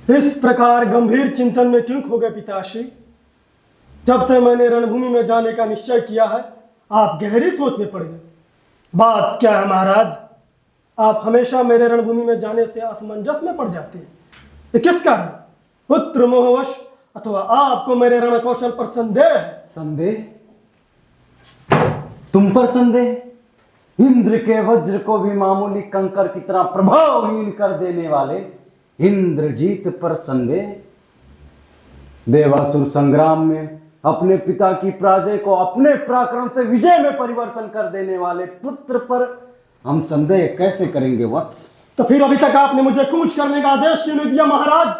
इस प्रकार गंभीर चिंतन में क्यों खो गए पिताश्री? जब से मैंने रणभूमि में जाने का निश्चय किया है, आप गहरी सोच में पड़ गए। बात क्या है महाराज? आप हमेशा मेरे रणभूमि में जाने से असमंजस में पड़ जाते हैं। ये किस कारण? पुत्र मोहवश अथवा आपको मेरे रण कौशल पर संदेह है? संदेह? तुम पर संदेह? इंद्र के वज्र को भी मामूली कंकर की तरह प्रभावहीन कर देने वाले इंद्रजीत पर संदेह? देवासुर संग्राम में अपने पिता की पराजय को अपने पराक्रम से विजय में परिवर्तन कर देने वाले पुत्र पर हम संदेह कैसे करेंगे वत्स? तो फिर अभी तक आपने मुझे कूच करने का आदेश क्यों नहीं दिया महाराज?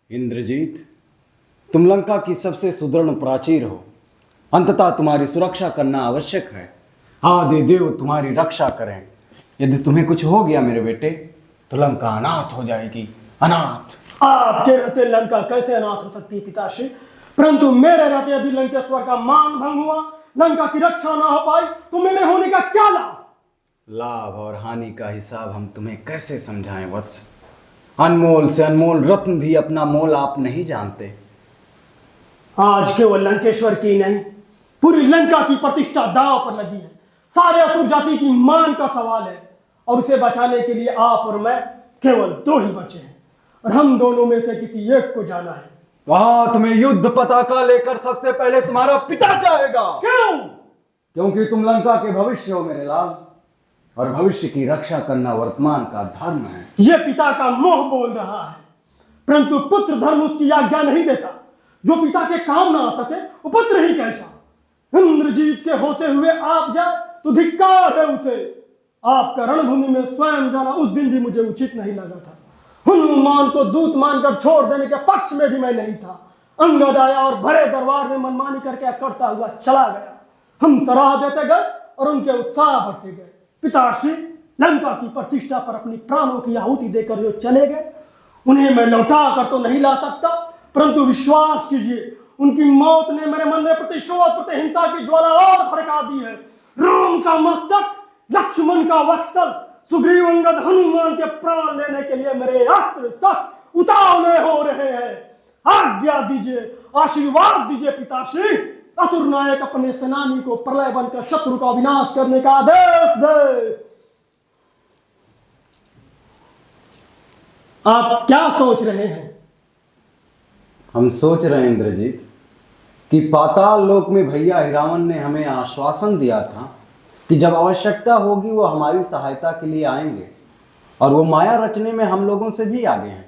इंद्रजीत, तुम लंका की सबसे सुदृढ़ प्राचीर हो। अंततः तुम्हारी सुरक्षा करना आवश्यक है। आदि देव तुम्हारी रक्षा करें। यदि तुम्हें कुछ हो गया मेरे बेटे, तो लंका अनाथ हो जाएगी। अनाथ? आपके रहते लंका कैसे अनाथ हो सकती है पिताश्री? परंतु मेरे रहते यदि लंकेश्वर का मान भंग हुआ, लंका की रक्षा ना हो पाई, तो मेरे होने का क्या लाभ? लाभ और हानि का हिसाब हम तुम्हें कैसे समझाएं वत्स? अनमोल से अनमोल रत्न भी अपना मोल आप नहीं जानते। आज केवल लंकेश्वर की नहीं, पूरी लंका की प्रतिष्ठा दांव पर लगी है। सारे असुर जाति की मान का सवाल है, और उसे बचाने के लिए आप और मैं केवल दो ही बचे हैं, और हम दोनों में से किसी एक को जाना है। वहां तुम्हें युद्ध पताका लेकर सबसे पहले तुम्हारा पिता जाएगा। क्यों? क्योंकि तुम लंका के भविष्य हो मेरे लाल, और भविष्य की रक्षा करना वर्तमान का धर्म है। यह पिता का मोह बोल रहा है, परंतु पुत्र धर्म उसकी आज्ञा नहीं देता। जो पिता के काम ना आ सके वो पुत्र ही कैसा? इंद्रजीत के होते हुए आप जाए तो धिक्कार है उसे। आपका रणभूमि में स्वयं जाना उस दिन भी मुझे उचित नहीं लगा था। हनुमान को दूत मानकर छोड़ देने के पक्ष में भी मैं नहीं था। अंगद आया और भरे दरबार में मनमानी करके करता हुआ चला गया। हम सराह देते गए और उनके उत्साह बढ़ते गए। पिताश्री, लंका की प्रतिष्ठा पर अपनी प्राणों की आहुति देकर जो चले गए, उन्हें मैं लौटा कर तो नहीं ला सकता, परंतु विश्वास कीजिए, उनकी मौत ने मेरे मन में प्रतिशोध प्रतिहिंसा की ज्वाला और भड़का दी है। राम का मस्तक, लक्ष्मण का वत्सल, सुग्रीव, अंगद, हनुमान के प्राण लेने के लिए मेरे अस्त्र शस्त्र उतावले हो रहे हैं। आज्ञा दीजिए, आशीर्वाद दीजिए पिताश्री। असुर नायक अपने सेनानी को प्रलय बनकर शत्रु का विनाश करने का आदेश दे। आप क्या सोच रहे हैं? हम सोच रहे हैं इंद्रजीत कि पाताल लोक में भैया हिरावन ने हमें आश्वासन दिया था कि जब आवश्यकता होगी वो हमारी सहायता के लिए आएंगे, और वो माया रचने में हम लोगों से भी आगे हैं।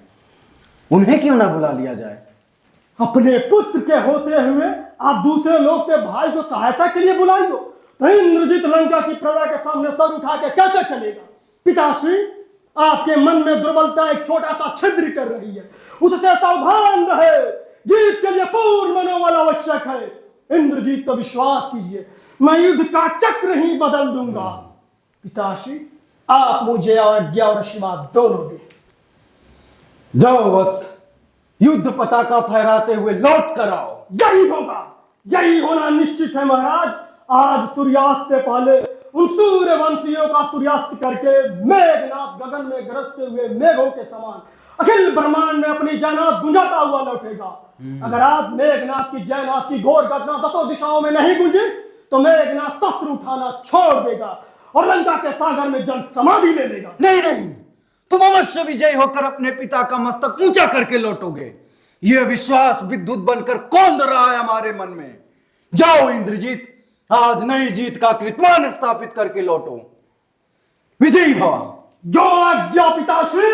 उन्हें क्यों ना बुला लिया जाए? अपने पुत्र के होते हुए आप दूसरे लोग से भाई को सहायता के लिए बुलाएंगे, तो इंद्रजीत लंका की प्रजा के सामने सर उठा के कैसे चलेगा? पिताश्री, आपके मन में दुर्बलता एक छोटा सा छिद्र कर रही है, उससे सावधान रहे। जीत के लिए पूर्ण मनोबल आवश्यक है। इंद्रजीत, तो विश्वास कीजिए, मैं युद्ध का चक्र ही बदल दूंगा। पिताश्री, आप मुझे आज्ञा और आशीर्वाद दोनों दें। जाओ वत्स, युद्ध पताका फहराते हुए लौट कर आओ। यही होगा, यही होना निश्चित है महाराज। आज सूर्यास्त से पहले उन सूर्यवंशियों का सूर्यास्त करके मेघनाथ गगन में गरजते हुए मेघों के समान अखिल ब्रह्मांड में अपनी जयनाथ गुंजाता हुआ लौटेगा। अगर आज मेघनाथ की जयनाथ की घोर गर्जना दसों दिशाओं में नहीं गुंजी, तो मेघनाथ शस्त्र उठाना छोड़ देगा और लंका के सागर में जल समाधि ले लेगा। नहीं नहीं, तुम अवश्य विजय होकर अपने पिता का मस्तक ऊंचा करके लौटोगे। यह विश्वास विद्युत बनकर कौंध रहा है हमारे मन में। जाओ इंद्रजीत, आज नई जीत का कीर्तिमान स्थापित करके लौटो। विजयी भव। जो आज्ञा पिताश्री।